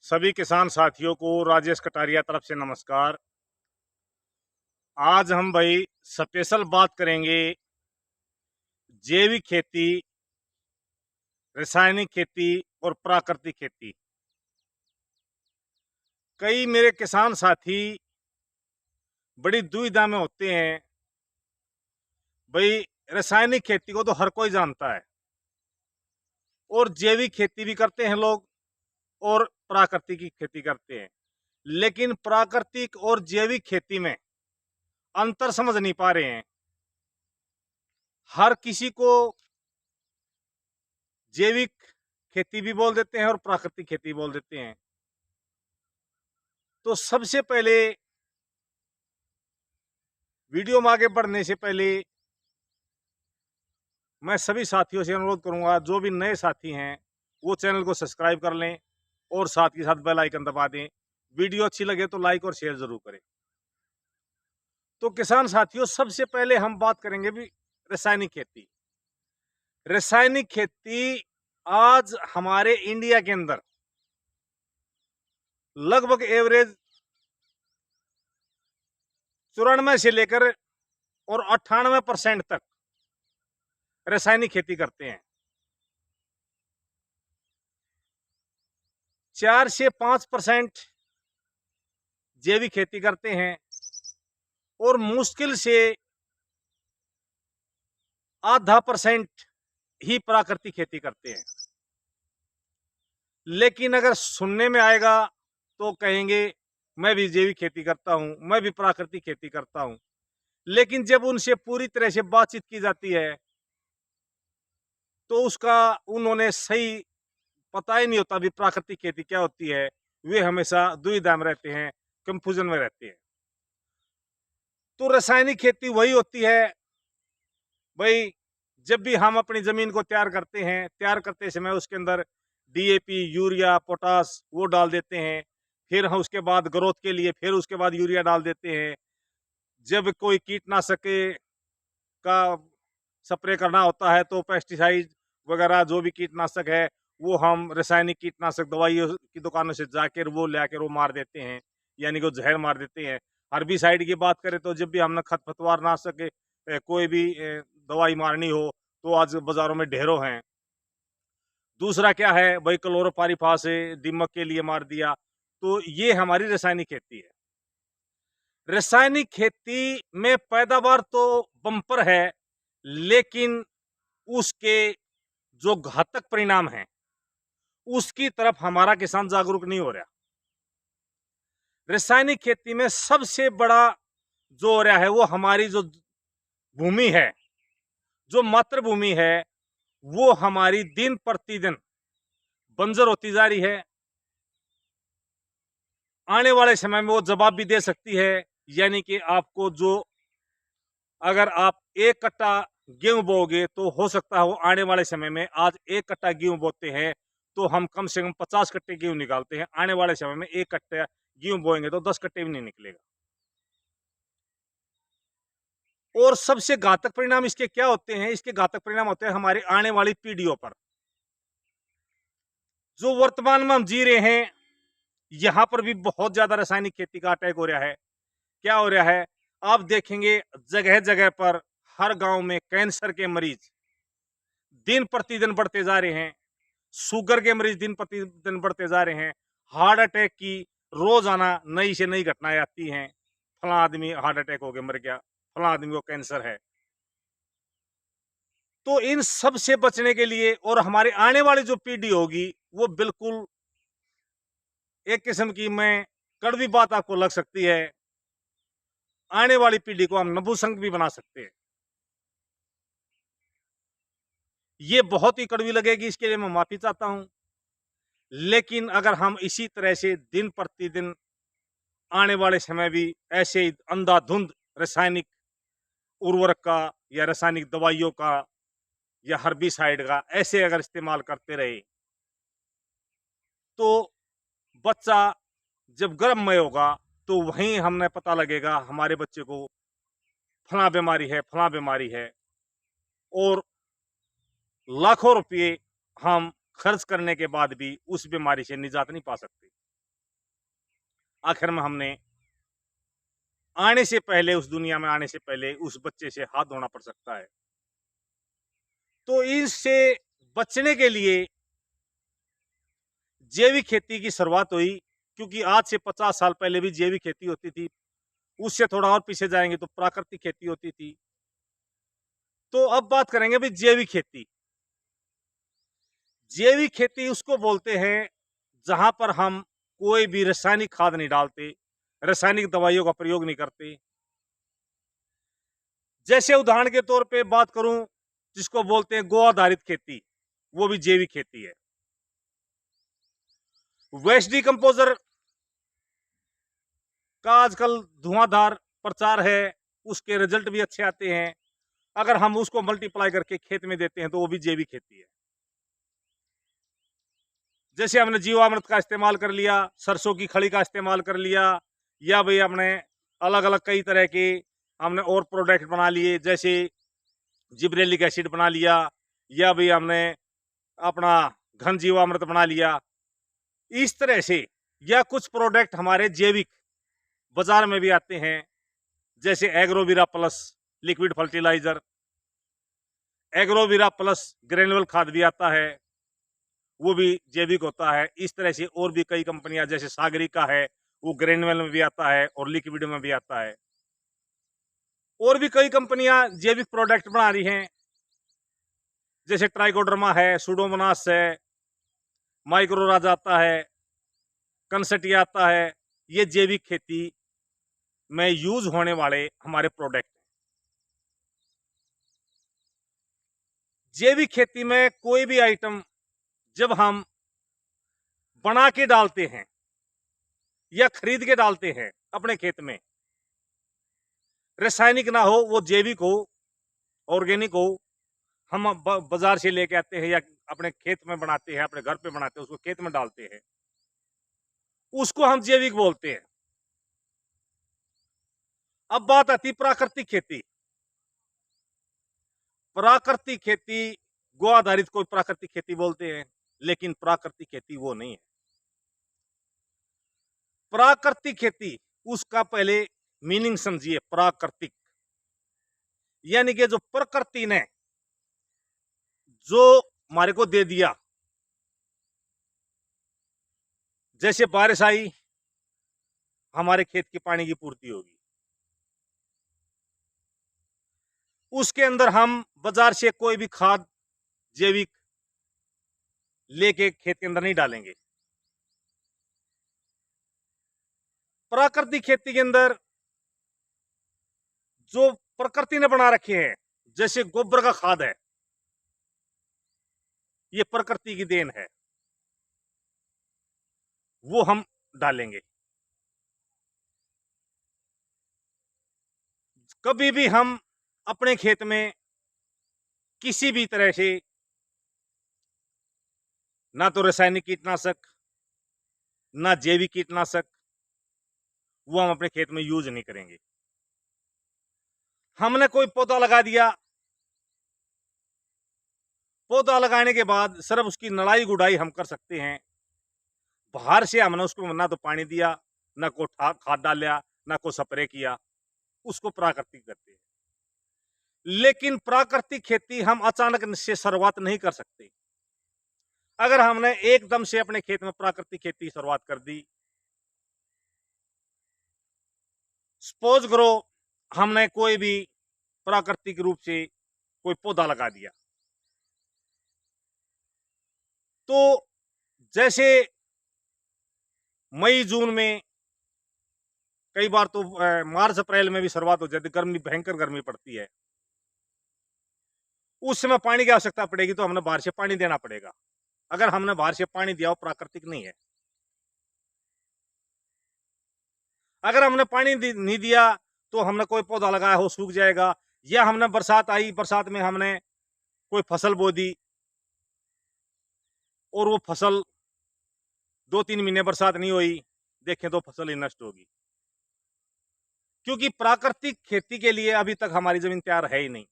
सभी किसान साथियों को राजेश कटारिया तरफ से नमस्कार। आज हम भाई स्पेशल बात करेंगे जैविक खेती, रासायनिक खेती और प्राकृतिक खेती। कई मेरे किसान साथी बड़ी दुविधा में होते हैं। भाई रासायनिक खेती को तो हर कोई जानता है और जैविक खेती भी करते हैं लोग और प्राकृतिक की खेती करते हैं, लेकिन प्राकृतिक और जैविक खेती में अंतर समझ नहीं पा रहे हैं। हर किसी को जैविक खेती भी बोल देते हैं और प्राकृतिक खेती बोल देते हैं। तो सबसे पहले वीडियो में आगे बढ़ने से पहले मैं सभी साथियों से अनुरोध करूंगा, जो भी नए साथी हैं वो चैनल को सब्सक्राइब कर लें और साथ के साथ बेल आइकन दबा दें। वीडियो अच्छी लगे तो लाइक और शेयर जरूर करें। तो किसान साथियों, सबसे पहले हम बात करेंगे भी रासायनिक खेती। रासायनिक खेती आज हमारे इंडिया के अंदर लगभग एवरेज 94 से लेकर और 98% तक रासायनिक खेती करते हैं। 4 से 5% जैविक खेती करते हैं और मुश्किल से आधा % ही प्राकृतिक खेती करते हैं। लेकिन अगर सुनने में आएगा तो कहेंगे मैं भी जैविक खेती करता हूं, मैं भी प्राकृतिक खेती करता हूं। लेकिन जब उनसे पूरी तरह से बातचीत की जाती है तो उसका उन्होंने सही पता ही नहीं होता भी प्राकृतिक खेती क्या होती है। वे हमेशा दुविधा में रहते हैं, कंफ्यूजन में रहते हैं। तो रासायनिक खेती वही होती है भाई, जब भी हम अपनी जमीन को तैयार करते हैं, तैयार करते समय उसके अंदर डीएपी, यूरिया, पोटास वो डाल देते हैं। फिर हम उसके बाद ग्रोथ के लिए फिर उसके बाद यूरिया डाल देते हैं। जब कोई कीटनाशक का स्प्रे करना होता है तो पेस्टिसाइड वगैरह जो भी कीटनाशक है वो हम रासायनिक कीटनाशक दवाइयों की दुकानों से जाकर वो लेकर वो मार देते हैं, यानी कि जहर मार देते हैं। हर्बिसाइड की बात करें तो जब भी हमने खरपतवार नाशक कोई भी दवाई मारनी हो तो आज बाजारों में ढेरों हैं। दूसरा क्या है भाई, क्लोरोपारीफास दीमक के लिए मार दिया। तो ये हमारी रासायनिक खेती है। रासायनिक खेती में पैदावार तो बम्पर है, लेकिन उसके जो घातक परिणाम हैं उसकी तरफ हमारा किसान जागरूक नहीं हो रहा। रासायनिक खेती में सबसे बड़ा जो हो रहा है वो हमारी जो भूमि है, जो मातृभूमि है, वो हमारी दिन प्रतिदिन बंजर होती जा रही है। आने वाले समय में वो जवाब भी दे सकती है, यानी कि आपको जो अगर आप 1 कट्टा गेहूं बोओगे तो हो सकता है वो आने वाले समय में, आज 1 कट्टा गेहूं बोते हैं तो हम कम से कम 50 कट्टे गेहूं निकालते हैं। आने वाले समय में 1 कट्टा गेहूं बोएंगे तो 10 कट्टे भी नहीं निकलेगा। और सबसे घातक परिणाम इसके क्या होते हैं? इसके घातक परिणाम होते हैं हमारी आने वाली पीढ़ियों पर। जो वर्तमान में हम जी रहे हैं, यहां पर भी बहुत ज्यादा रासायनिक खेती का अटैक हो रहा है। क्या हो रहा है? आप देखेंगे जगह जगह पर, हर गांव में कैंसर के मरीज दिन प्रतिदिन बढ़ते जा रहे हैं। शुगर के मरीज दिन प्रतिदिन बढ़ते जा रहे हैं। हार्ट अटैक की रोजाना नई से नई घटनाएं आती हैं। फला आदमी हार्ट अटैक हो गया, मर गया, फला आदमी को कैंसर है। तो इन सब से बचने के लिए और हमारी आने वाली जो पीढ़ी होगी वो बिल्कुल, एक किस्म की मैं कड़वी बात आपको लग सकती है, आने वाली पीढ़ी को हम नपुंसक भी बना सकते हैं। ये बहुत ही कड़वी लगेगी, इसके लिए मैं माफी चाहता हूं। लेकिन अगर हम इसी तरह से दिन प्रतिदिन आने वाले समय भी ऐसे ही अंधाधुंध रासायनिक उर्वरक का या रासायनिक दवाइयों का या हर्बिसाइड का ऐसे अगर इस्तेमाल करते रहे तो बच्चा जब गर्भमय होगा तो वहीं हमने पता लगेगा हमारे बच्चे को फला बीमारी है, फला बीमारी है, और लाखों रुपये हम खर्च करने के बाद भी उस बीमारी से निजात नहीं पा सकते। आखिर में हमने आने से पहले, उस दुनिया में आने से पहले उस बच्चे से हाथ धोना पड़ सकता है। तो इससे बचने के लिए जैविक खेती की शुरुआत हुई, क्योंकि आज से 50 साल पहले भी जैविक खेती होती थी। उससे थोड़ा और पीछे जाएंगे तो प्राकृतिक खेती होती थी। तो अब बात करेंगे भी जैविक खेती। जैविक खेती उसको बोलते हैं जहां पर हम कोई भी रासायनिक खाद नहीं डालते, रासायनिक दवाइयों का प्रयोग नहीं करते। जैसे उदाहरण के तौर पे बात करूं, जिसको बोलते हैं गो आधारित खेती, वो भी जैविक खेती है। वेस्ट डिकम्पोजर का आजकल धुआंधार प्रचार है, उसके रिजल्ट भी अच्छे आते हैं। अगर हम उसको मल्टीप्लाई करके खेत में देते हैं तो वो भी जैविक खेती है। जैसे हमने जीवामृत का इस्तेमाल कर लिया, सरसों की खली का इस्तेमाल कर लिया, या भाई हमने अलग अलग कई तरह के हमने और प्रोडक्ट बना लिए, जैसे जिब्रेलिक एसिड बना लिया, या भाई हमने अपना घन जीवामृत बना लिया। इस तरह से या कुछ प्रोडक्ट हमारे जैविक बाजार में भी आते हैं, जैसे Agroveera plus liquid fertiliser, Agroveera plus granular खाद भी आता है, वो भी जैविक होता है। इस तरह से और भी कई कंपनियां, जैसे सागरिका है, वो ग्रेनुअल में भी आता है और लिक्विड में भी आता है। और भी कई कंपनियां जैविक प्रोडक्ट बना रही हैं, जैसे ट्राइकोडर्मा है, सुडोमोनास है, माइक्रोराजा आता है, कंसटिया आता है। ये जैविक खेती में यूज होने वाले हमारे प्रोडक्ट हैं। जैविक खेती में कोई भी आइटम जब हम बना के डालते हैं या खरीद के डालते हैं अपने खेत में, रासायनिक ना हो, वो जैविक हो, ऑर्गेनिक हो, हम बाजार से लेके आते हैं या अपने खेत में बनाते हैं, अपने घर पे बनाते हैं, उसको खेत में डालते हैं, उसको हम जैविक बोलते हैं। अब बात आती प्राकृतिक खेती। प्राकृतिक खेती, गो आधारित कोई प्राकृतिक खेती बोलते हैं, लेकिन प्राकृतिक खेती वो नहीं है। प्राकृतिक खेती, उसका पहले मीनिंग समझिए। प्राकृतिक यानी कि जो प्रकृति ने जो हमारे को दे दिया, जैसे बारिश आई, हमारे खेत की पानी की पूर्ति होगी, उसके अंदर हम बाजार से कोई भी खाद जैविक लेके खेत के अंदर नहीं डालेंगे। प्राकृतिक खेती के अंदर जो प्रकृति ने बना रखे हैं, जैसे गोबर का खाद है, ये प्रकृति की देन है, वो हम डालेंगे। कभी भी हम अपने खेत में किसी भी तरह से ना तो रासायनिक कीटनाशक, ना जैविक कीटनाशक, वो हम अपने खेत में यूज नहीं करेंगे। हमने कोई पौधा लगा दिया, पौधा लगाने के बाद सिर्फ उसकी नड़ाई गुड़ाई हम कर सकते हैं। बाहर से हमने उसको ना तो पानी दिया, ना को खाद डाला, ना को स्प्रे किया, उसको प्राकृतिक कहते हैं। लेकिन प्राकृतिक खेती हम अचानक से शुरुआत नहीं कर सकते। अगर हमने एकदम से अपने खेत में प्राकृतिक खेती शुरुआत कर दी, सपोज करो हमने कोई भी प्राकृतिक रूप से कोई पौधा लगा दिया, तो जैसे मई जून में, कई बार तो मार्च अप्रैल में भी शुरुआत हो जाती, गर्मी, भयंकर गर्मी पड़ती है, उस समय पानी की आवश्यकता पड़ेगी, तो हमने बाहर से पानी देना पड़ेगा। अगर हमने बाहर से पानी दिया, वो प्राकृतिक नहीं है। अगर हमने पानी नहीं दिया, तो हमने कोई पौधा लगाया हो, सूख जाएगा। या हमने बरसात आई, बरसात में हमने कोई फसल बो दी और वो फसल 2-3 महीने बरसात नहीं हुई, देखें तो फसल ही नष्ट होगी। क्योंकि प्राकृतिक खेती के लिए अभी तक हमारी जमीन तैयार है ही नहीं।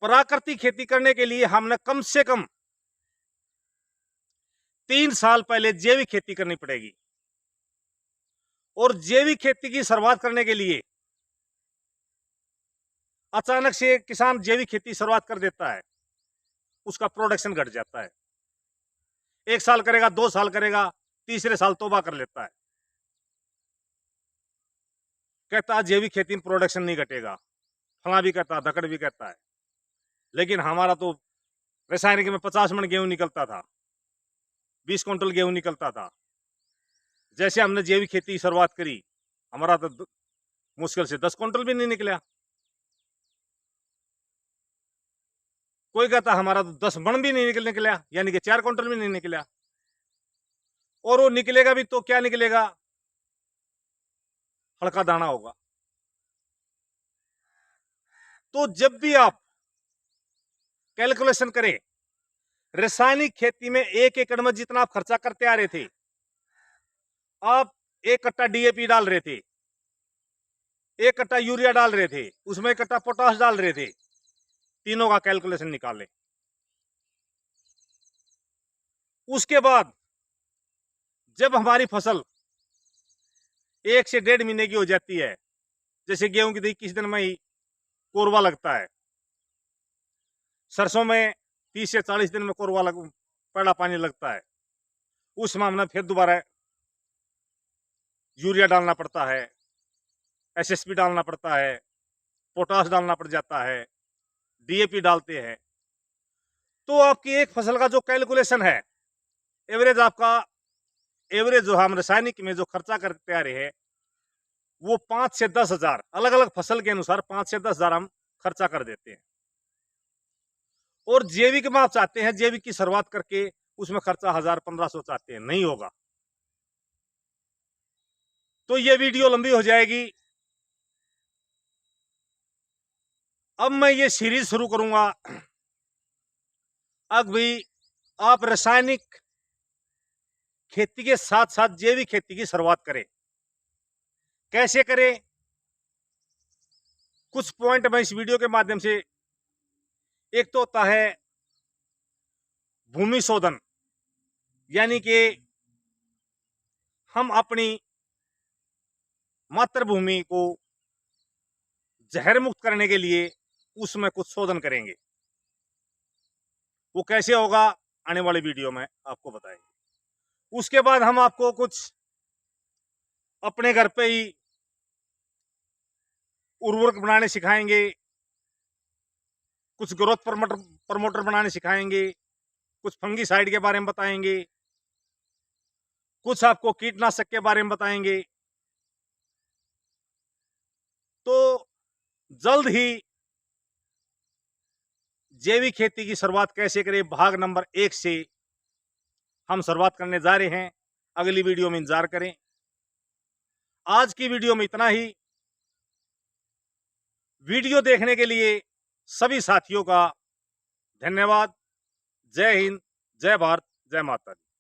प्राकृतिक खेती करने के लिए हमने कम से कम 3 साल पहले जैविक खेती करनी पड़ेगी। और जैविक खेती की शुरुआत करने के लिए अचानक से किसान जैविक खेती शुरुआत कर देता है, उसका प्रोडक्शन घट जाता है। 1 साल करेगा, 2 साल करेगा, तीसरे साल तौबा कर लेता है, कहता है जैविक खेती में प्रोडक्शन नहीं घटेगा। फला भी कहता है, धकड़ भी कहता है। लेकिन हमारा तो रासायनिक में 50 मन गेहूं निकलता था, 20 क्विंटल गेहूं निकलता था। जैसे हमने जैविक खेती की शुरुआत करी, हमारा तो मुश्किल से 10 क्विंटल भी नहीं निकला। कोई कहता हमारा तो 10 मन भी नहीं निकला, यानी कि 4 क्विंटल भी नहीं निकला। और वो निकलेगा भी तो क्या निकलेगा, हल्का दाना होगा। तो जब भी आप कैलकुलेशन करें, रासायनिक खेती में 1 एकड़ में जितना आप खर्चा करते आ रहे थे, आप 1 कट्टा डीएपी डाल रहे थे, 1 कट्टा यूरिया डाल रहे थे, उसमें 1 कट्टा पोटाश डाल रहे थे, तीनों का कैलकुलेशन निकालें। उसके बाद जब हमारी फसल 1 से 1.5 महीने की हो जाती है, जैसे गेहूं की 21 दिन में ही कोरवा लगता है, सरसों में 30 से 40 दिन में कोरवा पहला पानी लगता है, उसमें हमने फिर दोबारा यूरिया डालना पड़ता है, एसएसपी डालना पड़ता है, पोटाश डालना पड़ जाता है, डीएपी डालते हैं। तो आपकी एक फसल का जो कैलकुलेशन है, एवरेज आपका एवरेज जो हम रासायनिक में जो खर्चा करते आ रहे हैं, वो 5 से 10 हजार, अलग अलग फसल के अनुसार 5 से 10 हजार हम खर्चा कर देते हैं। और जैविक में आप चाहते हैं जैविक की शुरुआत करके उसमें खर्चा 1000-1500 चाहते हैं, नहीं होगा। तो ये वीडियो लंबी हो जाएगी। अब मैं ये सीरीज शुरू करूंगा। अब भी आप रासायनिक खेती के साथ साथ जैविक खेती की शुरुआत करें। कैसे करें, कुछ पॉइंट मैं इस वीडियो के माध्यम से, एक तो होता है भूमि शोधन, यानी कि हम अपनी मातृभूमि को जहर मुक्त करने के लिए उसमें कुछ शोधन करेंगे। वो कैसे होगा, आने वाले वीडियो में आपको बताएंगे। उसके बाद हम आपको कुछ अपने घर पे ही उर्वरक बनाने सिखाएंगे, कुछ ग्रोथ प्रमोटर बनाने सिखाएंगे, कुछ फंगीसाइड के बारे में बताएंगे, कुछ आपको कीटनाशक के बारे में बताएंगे। तो जल्द ही जैविक खेती की शुरुआत कैसे करें, भाग नंबर 1 से हम शुरुआत करने जा रहे हैं। अगली वीडियो में इंतजार करें। आज की वीडियो में इतना ही। वीडियो देखने के लिए सभी साथियों का धन्यवाद। जय हिंद, जय भारत, जय माता दी।